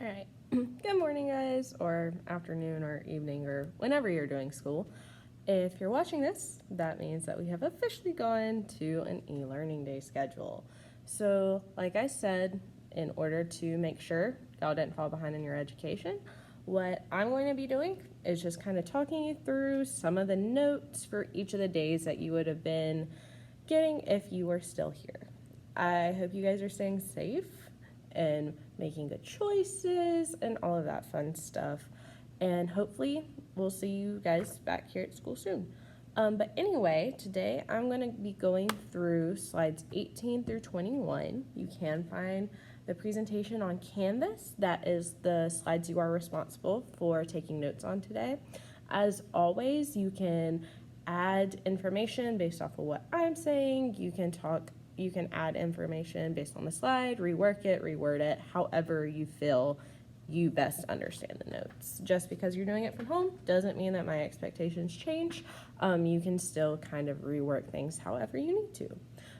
All right. Good morning, guys, or afternoon, or evening, or whenever you're doing school. If you're watching this, that means that we have officially gone to an e-learning day schedule. So, like I said, in order to make sure y'all didn't fall behind in your education, what I'm going to be doing is just kind of talking you through some of the notes for each of the days that you would have been getting if you were still here. I hope you guys are staying safe and making good choices and all of that fun stuff. And hopefully, we'll see you guys back here at school soon. But anyway, today I'm going to be going through slides 18 through 21. You can find the presentation on Canvas. That is the slides you are responsible for taking notes on today. As always, you can add information based off of what I'm saying. You can add information based on the slide, rework it, reword it, however you feel you best understand the notes. Just because you're doing it from home doesn't mean that my expectations change. You can still kind of rework things however you need to.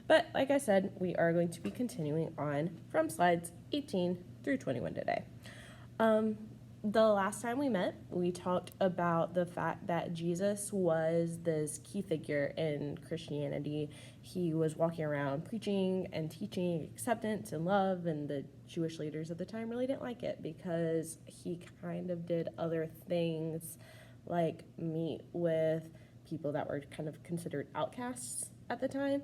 But like I said, we are going to be continuing on from slides 18 through 21 today. The last time we met, we talked about the fact that Jesus was this key figure in Christianity. He was walking around preaching and teaching acceptance and love, and the Jewish leaders at the time really didn't like it because he kind of did other things like meet with people that were kind of considered outcasts at the time.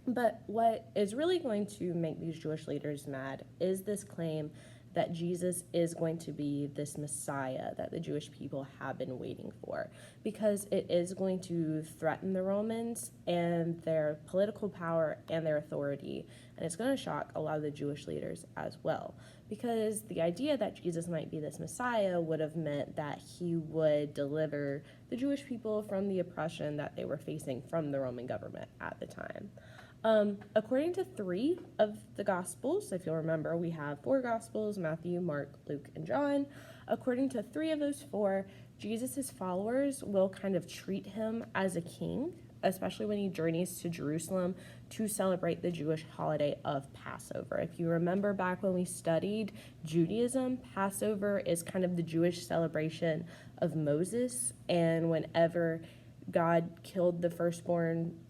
But what is really going to make these Jewish leaders mad is this claim that Jesus is going to be this Messiah that the Jewish people have been waiting for, because it is going to threaten the Romans and their political power and their authority, and it's going to shock a lot of the Jewish leaders as well, because the idea that Jesus might be this Messiah would have meant that he would deliver the Jewish people from the oppression that they were facing from the Roman government at the time. According to 3 of the Gospels, if you'll remember, we have 4 Gospels: Matthew, Mark, Luke, and John. According to 3 of those 4, Jesus' followers will kind of treat him as a king, especially when he journeys to Jerusalem to celebrate the Jewish holiday of Passover. If you remember back when we studied Judaism, Passover is kind of the Jewish celebration of Moses, and whenever God killed the firstborn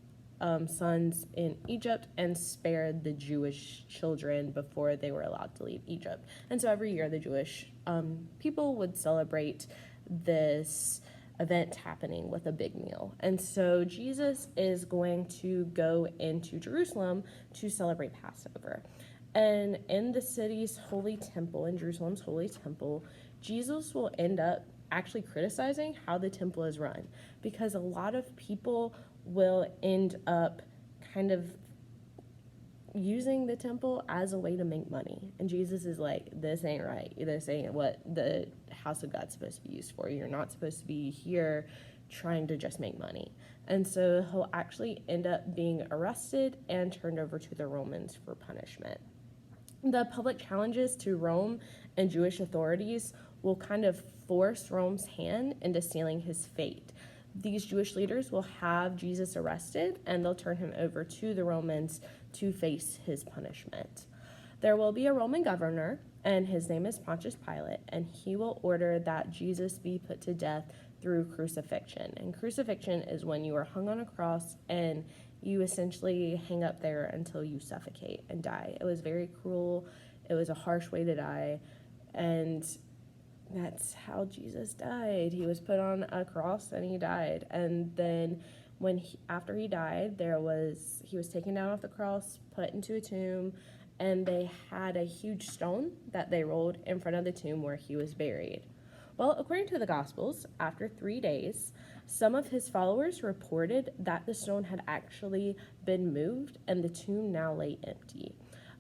sons in Egypt and spared the Jewish children before they were allowed to leave Egypt. And so every year the Jewish people would celebrate this event happening with a big meal. And so Jesus is going to go into Jerusalem to celebrate Passover. And in the city's holy temple, in Jerusalem's holy temple, Jesus will end up actually criticizing how the temple is run, because a lot of people will end up kind of using the temple as a way to make money. And Jesus is like, this ain't right. This ain't what the house of God's supposed to be used for. You're not supposed to be here trying to just make money. And so he'll actually end up being arrested and turned over to the Romans for punishment. The public challenges to Rome and Jewish authorities will kind of force Rome's hand into sealing his fate. These Jewish leaders will have Jesus arrested, and they'll turn him over to the Romans to face his punishment. There will be a Roman governor, and his name is Pontius Pilate, and he will order that Jesus be put to death through crucifixion. And crucifixion is when you are hung on a cross and you essentially hang up there until you suffocate and die. It was very cruel. It was a harsh way to die, and that's how Jesus died. He was put on a cross and he died. And then after he died, he was taken down off the cross, put into a tomb, and they had a huge stone that they rolled in front of the tomb where he was buried. Well, according to the Gospels, after 3 days, some of his followers reported that the stone had actually been moved and the tomb now lay empty.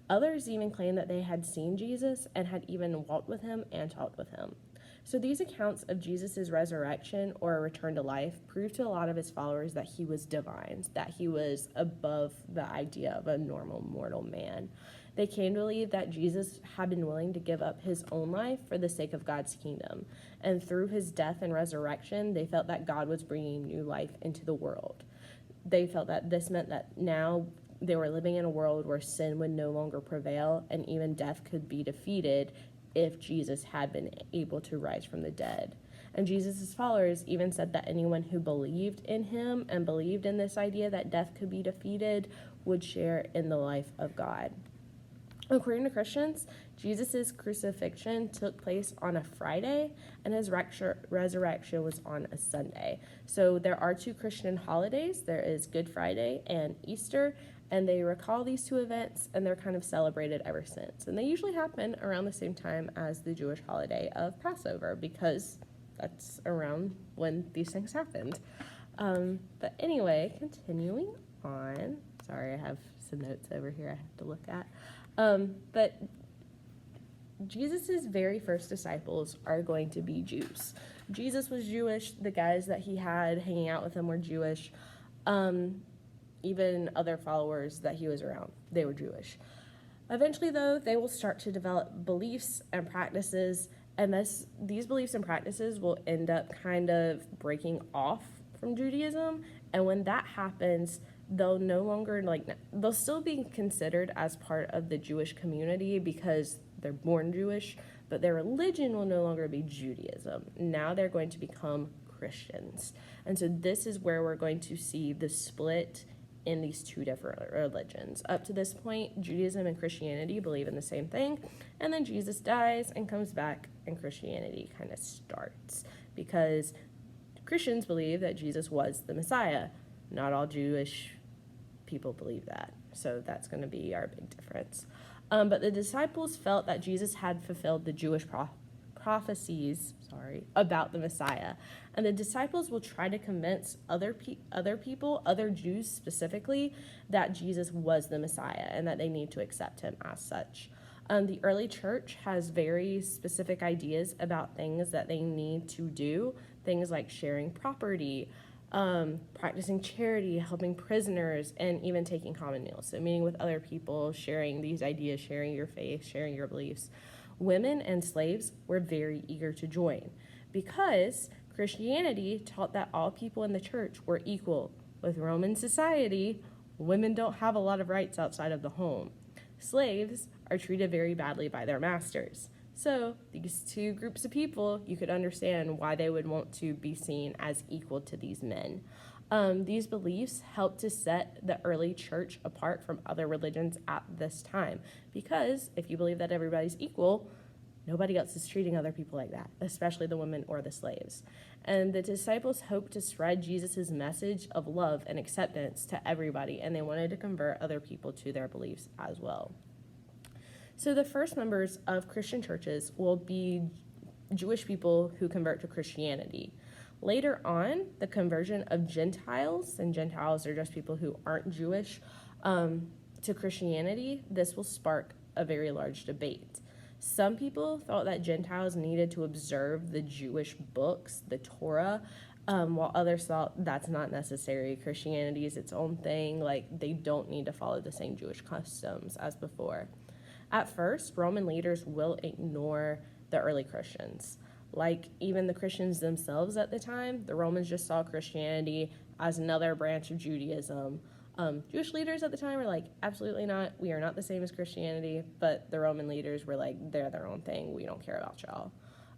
Others even claimed that they had seen Jesus and had even walked with him and talked with him. So these accounts of Jesus' resurrection or return to life prove to a lot of his followers that he was divine, that he was above the idea of a normal mortal man. They came to believe that Jesus had been willing to give up his own life for the sake of God's kingdom. And through his death and resurrection, they felt that God was bringing new life into the world. They felt that this meant that now they were living in a world where sin would no longer prevail and even death could be defeated if Jesus had been able to rise from the dead. And Jesus' followers even said that anyone who believed in him and believed in this idea that death could be defeated would share in the life of God. According to Christians, Jesus' crucifixion took place on a Friday and his resurrection was on a Sunday. So there are two Christian holidays. There is Good Friday and Easter, and they recall these two events and they're kind of celebrated ever since. And they usually happen around the same time as the Jewish holiday of Passover because that's around when these things happened. But anyway, continuing on. Sorry, I have some notes over here I have to look at. But Jesus' very first disciples are going to be Jews. Jesus was Jewish. The guys that he had hanging out with him were Jewish. Even other followers that he was around, they were Jewish. Eventually, though, they will start to develop beliefs and practices, and these beliefs and practices will end up kind of breaking off from Judaism. And when that happens, they'll no longer, they'll still be considered as part of the Jewish community because they're born Jewish, but their religion will no longer be Judaism. Now they're going to become Christians. And so this is where we're going to see the split in these two different religions. Up to this point, Judaism and Christianity believe in the same thing, and then Jesus dies and comes back, and Christianity kind of starts because Christians believe that Jesus was the Messiah. Not all Jewish people believe that, so that's going to be our big difference. But the disciples felt that Jesus had fulfilled the Jewish prophecies about the Messiah, and the disciples will try to convince other people, other Jews specifically, that Jesus was the Messiah and that they need to accept him as such. The early church has very specific ideas about things that they need to do, things like sharing property, practicing charity, helping prisoners, and even taking common meals. So meeting with other people, sharing these ideas, sharing your faith, sharing your beliefs. Women and slaves were very eager to join because Christianity taught that all people in the church were equal. With Roman society, women don't have a lot of rights outside of the home. Slaves are treated very badly by their masters. So these two groups of people, you could understand why they would want to be seen as equal to these men. These beliefs helped to set the early church apart from other religions at this time, because if you believe that everybody's equal, nobody else is treating other people like that, especially the women or the slaves. And the disciples hoped to spread Jesus' message of love and acceptance to everybody, and they wanted to convert other people to their beliefs as well. So the first members of Christian churches will be Jewish people who convert to Christianity. Later on, the conversion of Gentiles, and Gentiles are just people who aren't Jewish, to Christianity, this will spark a very large debate. Some people thought that Gentiles needed to observe the Jewish books, the Torah, while others thought that's not necessary. Christianity is its own thing, they don't need to follow the same Jewish customs as before. At first, Roman leaders will ignore the early Christians. Like even the Christians themselves at the time, the Romans just saw Christianity as another branch of Judaism. Jewish leaders at the time were like, absolutely not, we are not the same as Christianity, but the Roman leaders were like, they're their own thing, we don't care about y'all.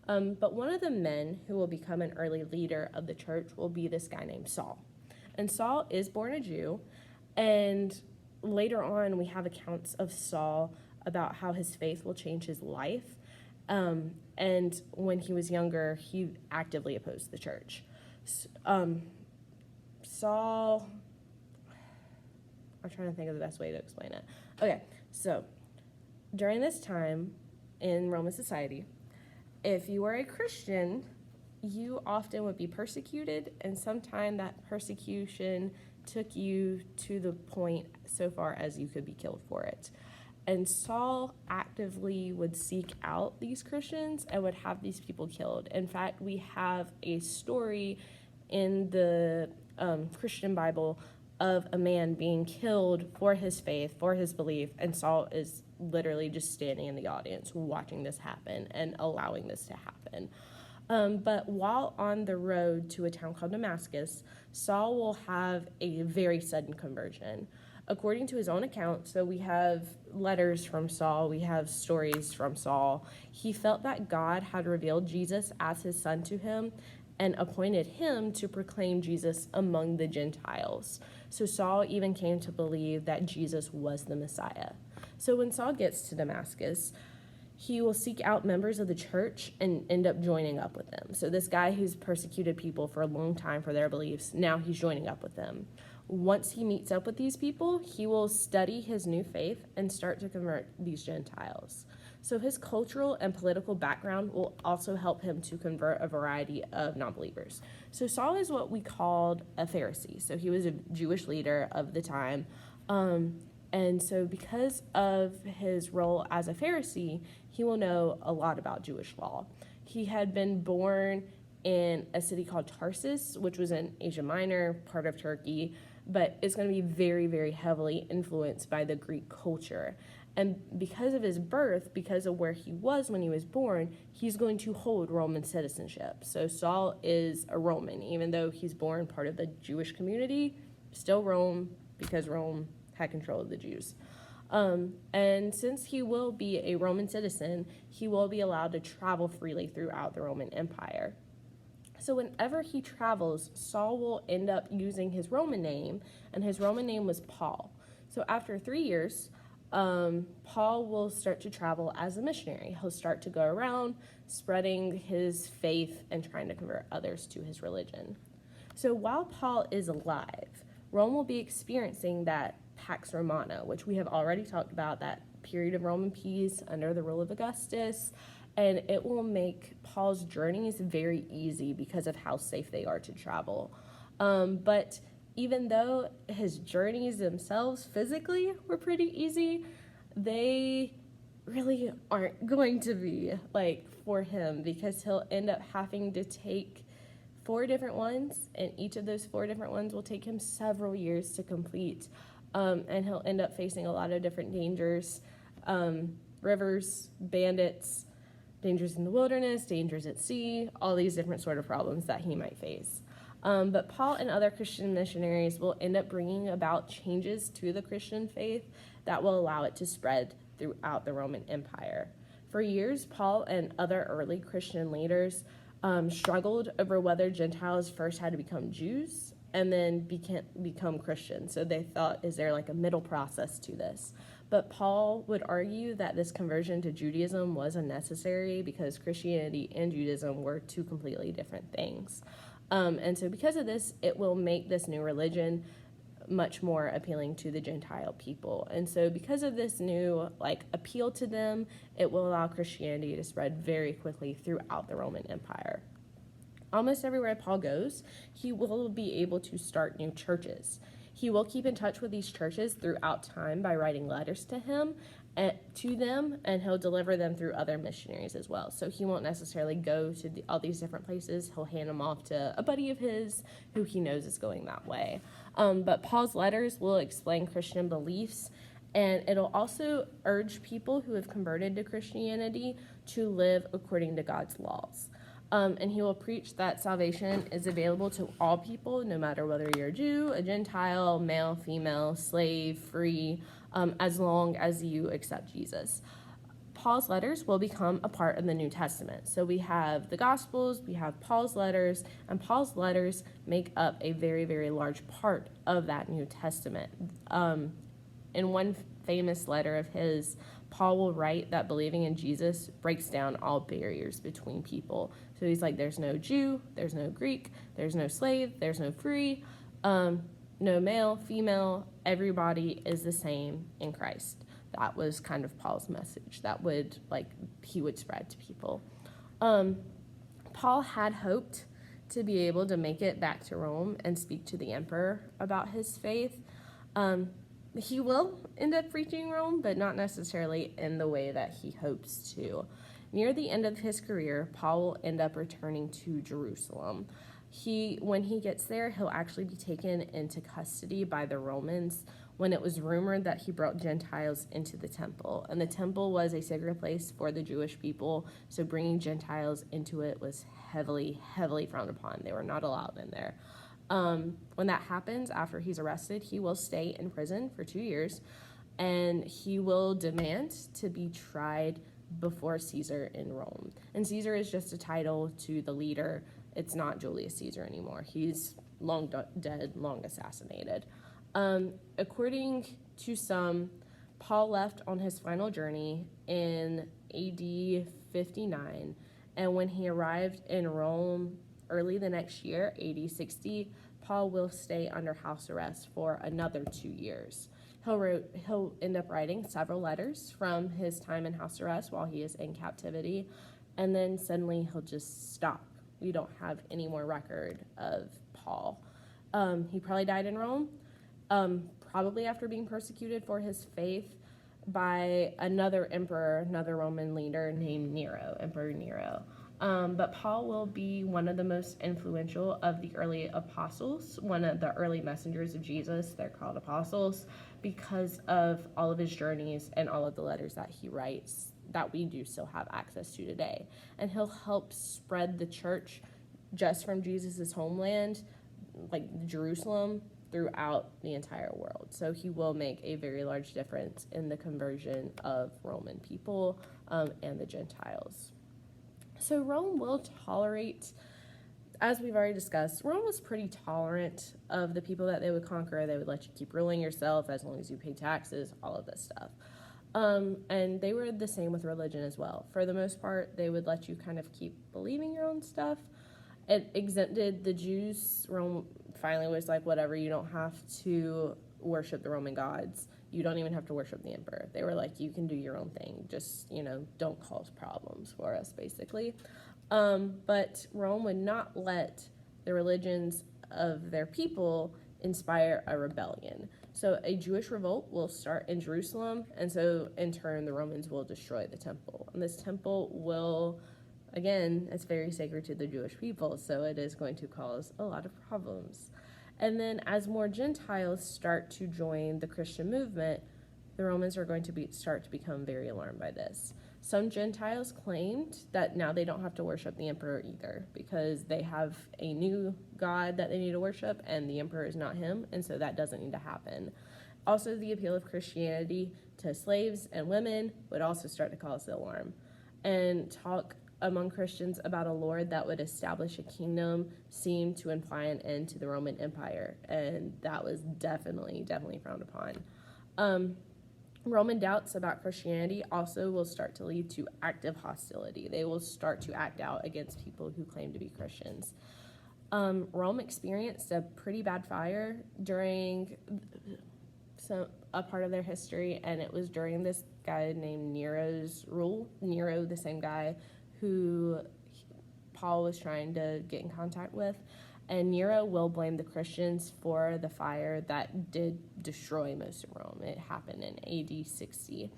But one of the men who will become an early leader of the church will be this guy named Saul. And Saul is born a Jew, and later on we have accounts of Saul about how his faith will change his life. And when he was younger, he actively opposed the church. Saul, I'm trying to think of the best way to explain it. Okay, so during this time in Roman society, if you were a Christian, you often would be persecuted, and sometimes that persecution took you to the point so far as you could be killed for it. And Saul actively would seek out these Christians and would have these people killed. In fact, we have a story in the Christian Bible of a man being killed for his faith, for his belief, and Saul is literally just standing in the audience watching this happen and allowing this to happen. But while on the road to a town called Damascus, Saul will have a very sudden conversion. according to his own account, so we have letters from Saul, we have stories from Saul, he felt that God had revealed Jesus as his son to him and appointed him to proclaim Jesus among the Gentiles. So Saul even came to believe that Jesus was the Messiah. So when Saul gets to Damascus, he will seek out members of the church and end up joining up with them. So this guy who's persecuted people for a long time for their beliefs, now he's joining up with them. Once he meets up with these people, he will study his new faith and start to convert these Gentiles. So his cultural and political background will also help him to convert a variety of non-believers. So Saul is what we called a Pharisee. So he was a Jewish leader of the time. And so because of his role as a Pharisee, he will know a lot about Jewish law. He had been born in a city called Tarsus, which was in Asia Minor, part of Turkey, but it's going to be very, very heavily influenced by the Greek culture. And because of his birth, because of where he was when he was born, he's going to hold Roman citizenship. So Saul is a Roman, even though he's born part of the Jewish community, still Rome, because Rome had control of the Jews. And since he will be a Roman citizen, he will be allowed to travel freely throughout the Roman Empire. So whenever he travels, Saul will end up using his Roman name, and his Roman name was Paul. So after 3 years, Paul will start to travel as a missionary. He'll start to go around spreading his faith and trying to convert others to his religion. So while Paul is alive, Rome will be experiencing that Pax Romana, which we have already talked about, that period of Roman peace under the rule of Augustus, and it will make Paul's journeys very easy because of how safe they are to travel. But even though his journeys themselves physically were pretty easy, they really aren't going to be for him, because he'll end up having to take 4 different ones, and each of those 4 different ones will take him several years to complete. And he'll end up facing a lot of different dangers, rivers, bandits, dangers in the wilderness, dangers at sea, all these different sort of problems that he might face. But Paul and other Christian missionaries will end up bringing about changes to the Christian faith that will allow it to spread throughout the Roman Empire. For years, Paul and other early Christian leaders struggled over whether Gentiles first had to become Jews and then become Christians. So they thought, is there a middle process to this? But Paul would argue that this conversion to Judaism was unnecessary because Christianity and Judaism were 2 completely different things. And so because of this, it will make this new religion much more appealing to the Gentile people. And so because of this new appeal to them, it will allow Christianity to spread very quickly throughout the Roman Empire. Almost everywhere Paul goes, he will be able to start new churches. He will keep in touch with these churches throughout time by writing letters to them, and he'll deliver them through other missionaries as well. So he won't necessarily go to all these different places. He'll hand them off to a buddy of his who he knows is going that way. But Paul's letters will explain Christian beliefs, and it'll also urge people who have converted to Christianity to live according to God's laws. And he will preach that salvation is available to all people, no matter whether you're a Jew, a Gentile, male, female, slave, free, as long as you accept Jesus. Paul's letters will become a part of the New Testament. So we have the Gospels, we have Paul's letters, and Paul's letters make up a very, very large part of that New Testament. In one famous letter of his, Paul will write that believing in Jesus breaks down all barriers between people. So he's like, there's no Jew, there's no Greek, there's no slave, there's no free, no male, female, everybody is the same in Christ. That was kind of Paul's message that he would spread to people. Paul had hoped to be able to make it back to Rome and speak to the emperor about his faith. He will end up reaching Rome, but not necessarily in the way that he hopes to. Near the end of his career, Paul will end up returning to Jerusalem. When he gets there, he'll actually be taken into custody by the Romans when it was rumored that he brought Gentiles into the temple. And the temple was a sacred place for the Jewish people, so bringing Gentiles into it was heavily, heavily frowned upon. They were not allowed in there. When that happens, after he's arrested, he will stay in prison for 2 years, and he will demand to be tried before Caesar in Rome. And Caesar is just a title to the leader. It's not Julius Caesar anymore. He's long dead, long assassinated. According to some, Paul left on his final journey in AD 59, and when he arrived in Rome early the next year, AD 60, Paul will stay under house arrest for another 2 years. He'll end up writing several letters from his time in house arrest while he is in captivity, and then suddenly he'll just stop. We don't have any more record of Paul. He probably died in Rome, probably after being persecuted for his faith by another emperor, another Roman leader named Nero, Emperor Nero. But Paul will be one of the most influential of the early apostles, one of the early messengers of Jesus. They're called apostles because of all of his journeys and all of the letters that he writes that we do still have access to today. And he'll help spread the church just from Jesus's homeland, like Jerusalem, throughout the entire world. So he will make a very large difference in the conversion of Roman people and the Gentiles. So Rome will tolerate, as we've already discussed, Rome was pretty tolerant of the people that they would conquer. They would let you keep ruling yourself as long as you pay taxes, all of this stuff. And they were the same with religion as well. For the most part, they would let you kind of keep believing your own stuff. It exempted the Jews. Rome finally was like, whatever, you don't have to worship the Roman gods. You don't even have to worship the emperor. They were like, you can do your own thing. Just, don't cause problems for us, basically. But Rome would not let the religions of their people inspire a rebellion. So a Jewish revolt will start in Jerusalem, and so in turn the Romans will destroy the temple. And this temple will, again, it's very sacred to the Jewish people, so it is going to cause a lot of problems. And then as more Gentiles start to join the Christian movement, the Romans are going to start to become very alarmed by this. Some Gentiles claimed that now they don't have to worship the emperor either because they have a new god that they need to worship and the emperor is not him, and so that doesn't need to happen. Also, the appeal of Christianity to slaves and women would also start to cause the alarm. And talk among Christians about a Lord that would establish a kingdom seemed to imply an end to the Roman Empire, and that was definitely frowned upon. Roman doubts about Christianity also will start to lead to active hostility. They will start to act out against people who claim to be Christians. Rome experienced a pretty bad fire during a part of their history, and it was during this guy named Nero's rule. Nero, the same guy who Paul was trying to get in contact with. And Nero will blame the Christians for the fire that did destroy most of Rome. It happened in AD 60.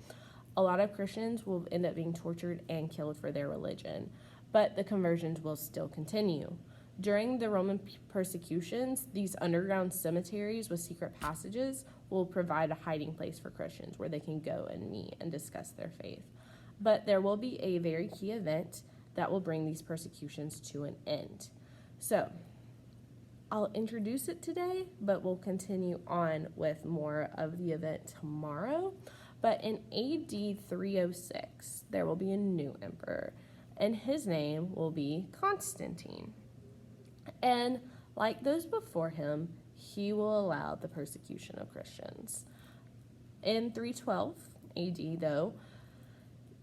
A lot of Christians will end up being tortured and killed for their religion, but the conversions will still continue. During the Roman persecutions, these underground cemeteries with secret passages will provide a hiding place for Christians where they can go and meet and discuss their faith. But there will be a very key event that will bring these persecutions to an end. So, I'll introduce it today, but we'll continue on with more of the event tomorrow. But in AD 306, there will be a new emperor, and his name will be Constantine. And like those before him, he will allow the persecution of Christians. In 312 AD, though,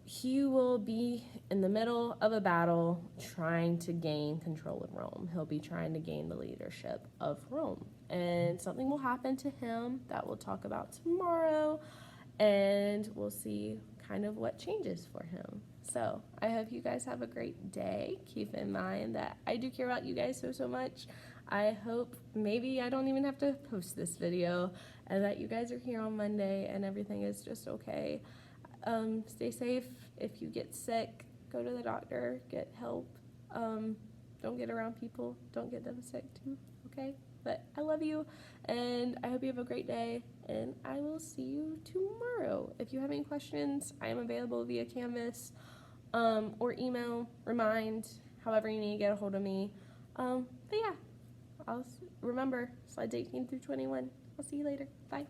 he will be in the middle of a battle trying to gain control of Rome. He'll be trying to gain the leadership of Rome. And something will happen to him that we'll talk about tomorrow, and we'll see kind of what changes for him. So I hope you guys have a great day. Keep in mind that I do care about you guys so much. I hope maybe I don't even have to post this video and that you guys are here on Monday and everything is just okay. Stay safe. If you get sick, go to the doctor, get help. Don't get around people. Don't get them sick too, okay? But I love you, and I hope you have a great day, and I will see you tomorrow. If you have any questions, I am available via Canvas or email, Remind, however you need to get a hold of me. But yeah, I'll remember, slides 18 through 21. I'll see you later. Bye.